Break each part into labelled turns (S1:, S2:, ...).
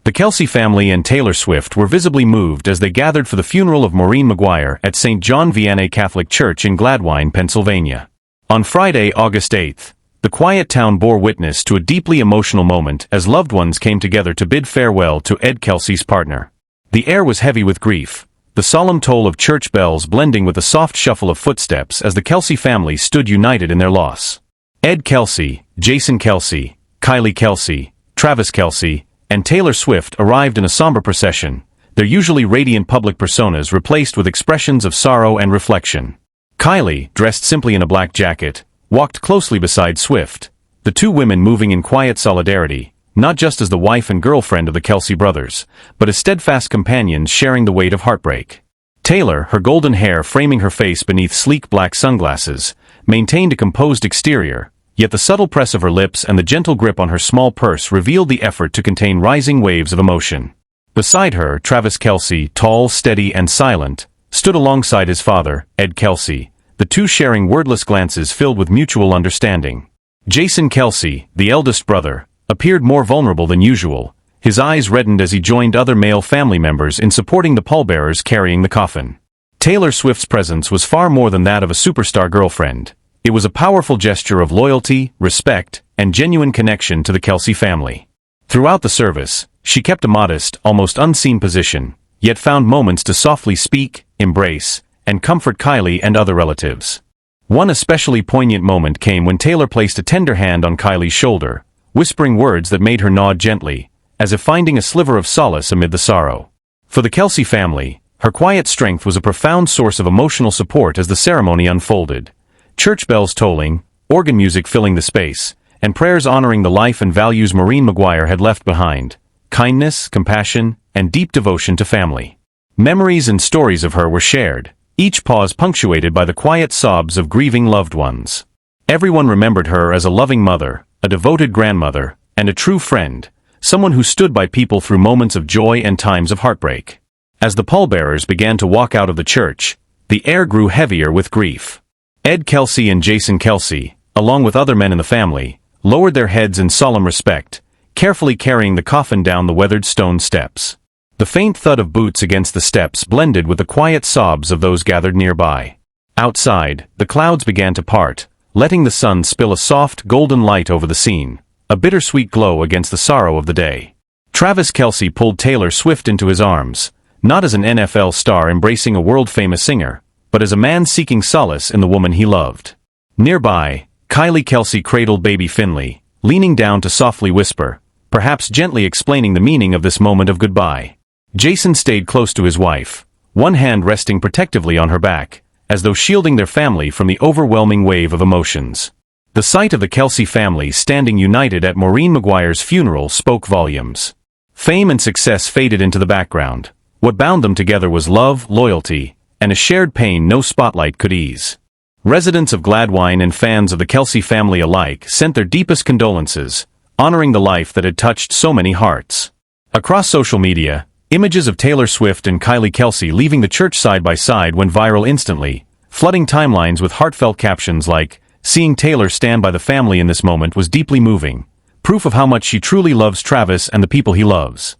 S1: The Kelce family and Taylor Swift were visibly moved as they gathered for the funeral of Maureen Maguire at St. John Vianney Catholic Church in Gladwine, Pennsylvania. On Friday, August 8th, the quiet town bore witness to a deeply emotional moment as loved ones came together to bid farewell to Ed Kelce's partner. The air was heavy with grief, the solemn toll of church bells blending with the soft shuffle of footsteps as the Kelce family stood united in their loss. Ed Kelce, Jason Kelce, Kylie Kelce, Travis Kelce, and Taylor Swift arrived in a somber procession, their usually radiant public personas replaced with expressions of sorrow and reflection. Kylie, dressed simply in a black jacket, walked closely beside Swift, the two women moving in quiet solidarity, not just as the wife and girlfriend of the Kelce brothers, but as steadfast companions sharing the weight of heartbreak. Taylor, her golden hair framing her face beneath sleek black sunglasses, maintained a composed exterior, yet the subtle press of her lips and the gentle grip on her small purse revealed the effort to contain rising waves of emotion. Beside her, Travis Kelce, tall, steady, and silent, stood alongside his father, Ed Kelce, the two sharing wordless glances filled with mutual understanding. Jason Kelce, the eldest brother, appeared more vulnerable than usual, his eyes reddened as he joined other male family members in supporting the pallbearers carrying the coffin. Taylor Swift's presence was far more than that of a superstar girlfriend. It was a powerful gesture of loyalty, respect, and genuine connection to the Kelce family. Throughout the service, she kept a modest, almost unseen position, yet found moments to softly speak, embrace, and comfort Kylie and other relatives. One especially poignant moment came when Taylor placed a tender hand on Kylie's shoulder, whispering words that made her nod gently, as if finding a sliver of solace amid the sorrow. For the Kelce family, her quiet strength was a profound source of emotional support as the ceremony unfolded. Church bells tolling, organ music filling the space, and prayers honoring the life and values Maureen Maguire had left behind: kindness, compassion, and deep devotion to family. Memories and stories of her were shared, each pause punctuated by the quiet sobs of grieving loved ones. Everyone remembered her as a loving mother, a devoted grandmother, and a true friend, someone who stood by people through moments of joy and times of heartbreak. As the pallbearers began to walk out of the church, the air grew heavier with grief. Ed Kelce and Jason Kelce, along with other men in the family, lowered their heads in solemn respect, carefully carrying the coffin down the weathered stone steps. The faint thud of boots against the steps blended with the quiet sobs of those gathered nearby. Outside, the clouds began to part, letting the sun spill a soft, golden light over the scene, a bittersweet glow against the sorrow of the day. Travis Kelce pulled Taylor Swift into his arms, not as an NFL star embracing a world-famous singer, but as a man seeking solace in the woman he loved. Nearby, Kylie Kelce cradled baby Finley, leaning down to softly whisper, perhaps gently explaining the meaning of this moment of goodbye. Jason stayed close to his wife, one hand resting protectively on her back, as though shielding their family from the overwhelming wave of emotions. The sight of the Kelce family standing united at Maureen Maguire's funeral spoke volumes. Fame and success faded into the background. What bound them together was love, loyalty, and a shared pain no spotlight could ease. Residents of Gladwine and fans of the Kelce family alike sent their deepest condolences, honoring the life that had touched so many hearts. Across social media, images of Taylor Swift and Kylie Kelce leaving the church side by side went viral instantly, flooding timelines with heartfelt captions like, "Seeing Taylor stand by the family in this moment was deeply moving, proof of how much she truly loves Travis and the people he loves."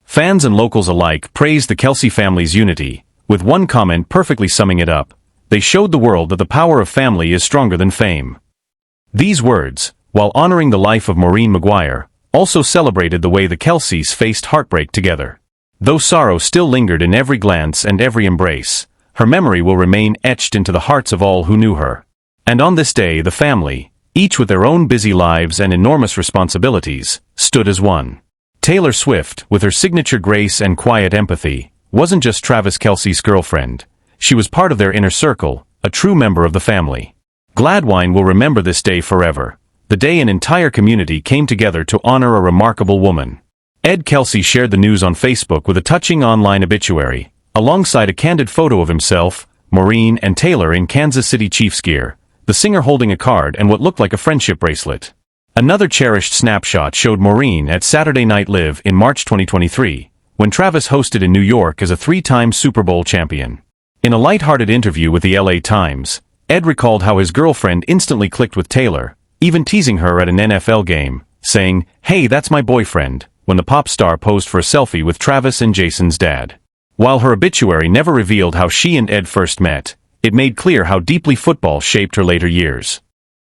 S1: Fans and locals alike praised the Kelce family's unity, with one comment perfectly summing it up: "They showed the world that the power of family is stronger than fame." These words, while honoring the life of Maureen Maguire, also celebrated the way the Kelces faced heartbreak together. Though sorrow still lingered in every glance and every embrace, her memory will remain etched into the hearts of all who knew her. And on this day the family, each with their own busy lives and enormous responsibilities, stood as one. Taylor Swift, with her signature grace and quiet empathy, wasn't just Travis Kelce's girlfriend. She was part of their inner circle, a true member of the family. Gladwine will remember this day forever, the day an entire community came together to honor a remarkable woman. Ed Kelce shared the news on Facebook with a touching online obituary, alongside a candid photo of himself, Maureen, and Taylor in Kansas City Chiefs gear, the singer holding a card and what looked like a friendship bracelet. Another cherished snapshot showed Maureen at Saturday Night Live in March 2023, when Travis hosted in New York as a three-time Super Bowl champion. In a lighthearted interview with the LA Times, Ed recalled how his girlfriend instantly clicked with Taylor, even teasing her at an NFL game, saying, "Hey, that's my boyfriend," when the pop star posed for a selfie with Travis and Jason's dad. While her obituary never revealed how she and Ed first met, it made clear how deeply football shaped her later years.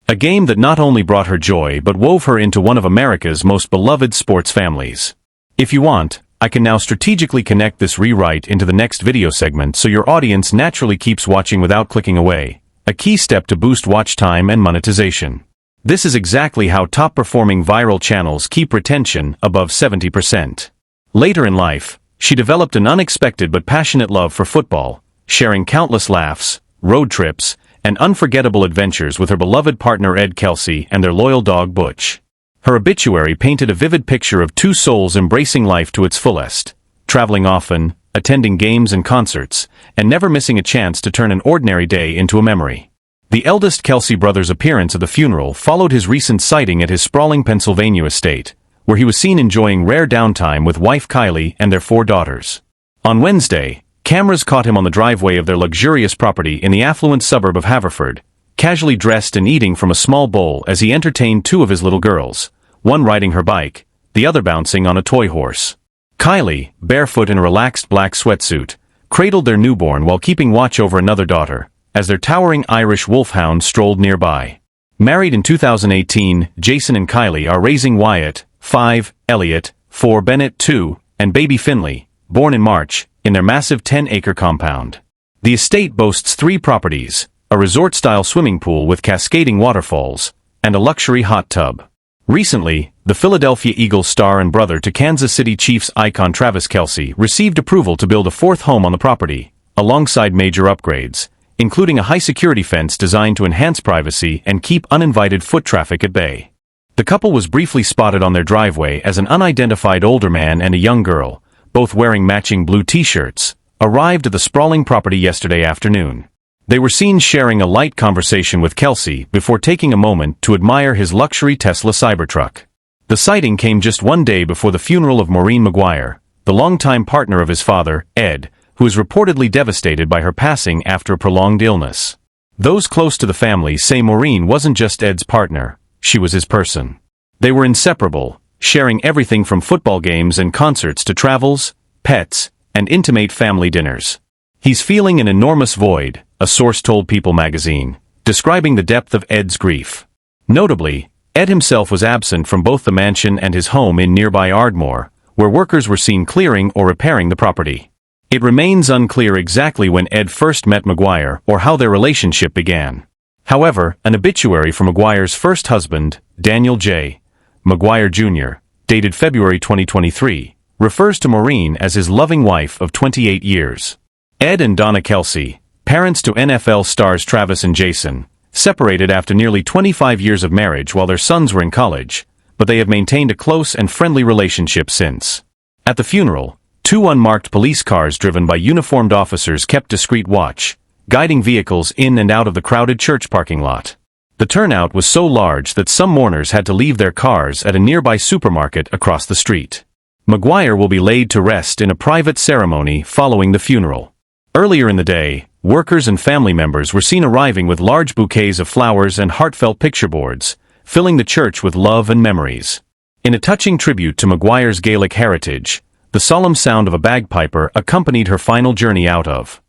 S1: A game that not only brought her joy but wove her into one of America's most beloved sports families. If you want, I can now strategically connect this rewrite into the next video segment so your audience naturally keeps watching without clicking away, a key step to boost watch time and monetization. This is exactly how top-performing viral channels keep retention above 70%. Later in life, she developed an unexpected but passionate love for football, sharing countless laughs, road trips, and unforgettable adventures with her beloved partner Ed Kelce and their loyal dog Butch. Her obituary painted a vivid picture of two souls embracing life to its fullest, traveling often, attending games and concerts, and never missing a chance to turn an ordinary day into a memory. The eldest Kelce brother's appearance at the funeral followed his recent sighting at his sprawling Pennsylvania estate, where he was seen enjoying rare downtime with wife Kylie and their 4 daughters. On Wednesday, cameras caught him on the driveway of their luxurious property in the affluent suburb of Haverford, casually dressed and eating from a small bowl as he entertained 2 of his little girls, one riding her bike, the other bouncing on a toy horse. Kylie, barefoot in a relaxed black sweatsuit, cradled their newborn while keeping watch over another daughter, as their towering Irish wolfhound strolled nearby. Married in 2018, Jason and Kylie are raising Wyatt, 5, Elliot, 4, Bennett, 2, and baby Finley, born in March, in their massive 10-acre compound. The estate boasts 3 properties, a resort-style swimming pool with cascading waterfalls, and a luxury hot tub. Recently, the Philadelphia Eagles star and brother to Kansas City Chiefs icon Travis Kelce received approval to build a 4th home on the property, alongside major upgrades, including a high-security fence designed to enhance privacy and keep uninvited foot traffic at bay. The couple was briefly spotted on their driveway as an unidentified older man and a young girl, both wearing matching blue t-shirts, arrived at the sprawling property yesterday afternoon. They were seen sharing a light conversation with Kelce before taking a moment to admire his luxury Tesla Cybertruck. The sighting came just one day before the funeral of Maureen Maguire, the longtime partner of his father, Ed, who is reportedly devastated by her passing after a prolonged illness. Those close to the family say Maureen wasn't just Ed's partner, she was his person. They were inseparable, sharing everything from football games and concerts to travels, pets, and intimate family dinners. He's feeling an enormous void, a source told People magazine, describing the depth of Ed's grief. Notably, Ed himself was absent from both the mansion and his home in nearby Ardmore, where workers were seen clearing or repairing the property. It remains unclear exactly when Ed first met Maguire or how their relationship began. However, an obituary for Maguire's first husband, Daniel J. Maguire Jr., dated February 2023, refers to Maureen as his loving wife of 28 years. Ed and Donna Kelce, parents to NFL stars Travis and Jason, separated after nearly 25 years of marriage while their sons were in college, but they have maintained a close and friendly relationship since. At the funeral, 2 unmarked police cars driven by uniformed officers kept discreet watch, guiding vehicles in and out of the crowded church parking lot. The turnout was so large that some mourners had to leave their cars at a nearby supermarket across the street. Maguire will be laid to rest in a private ceremony following the funeral. Earlier in the day, workers and family members were seen arriving with large bouquets of flowers and heartfelt picture boards, filling the church with love and memories. In a touching tribute to Maguire's Gaelic heritage, the solemn sound of a bagpiper accompanied her final journey out of.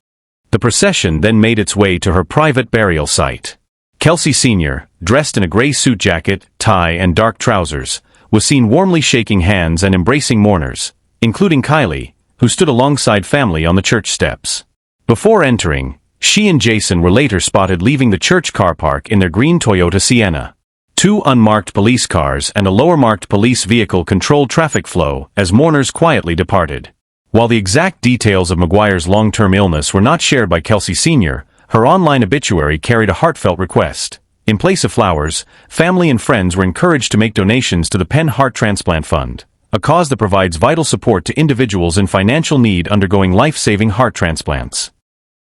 S1: The procession then made its way to her private burial site. Kelce Sr., dressed in a gray suit jacket, tie and dark trousers, was seen warmly shaking hands and embracing mourners, including Kylie, who stood alongside family on the church steps. Before entering, she and Jason were later spotted leaving the church car park in their green Toyota Sienna. 2 unmarked police cars and a lower-marked police vehicle controlled traffic flow as mourners quietly departed. While the exact details of Maguire's long-term illness were not shared by Kelce Sr., her online obituary carried a heartfelt request. In place of flowers, family and friends were encouraged to make donations to the Penn Heart Transplant Fund, a cause that provides vital support to individuals in financial need undergoing life-saving heart transplants.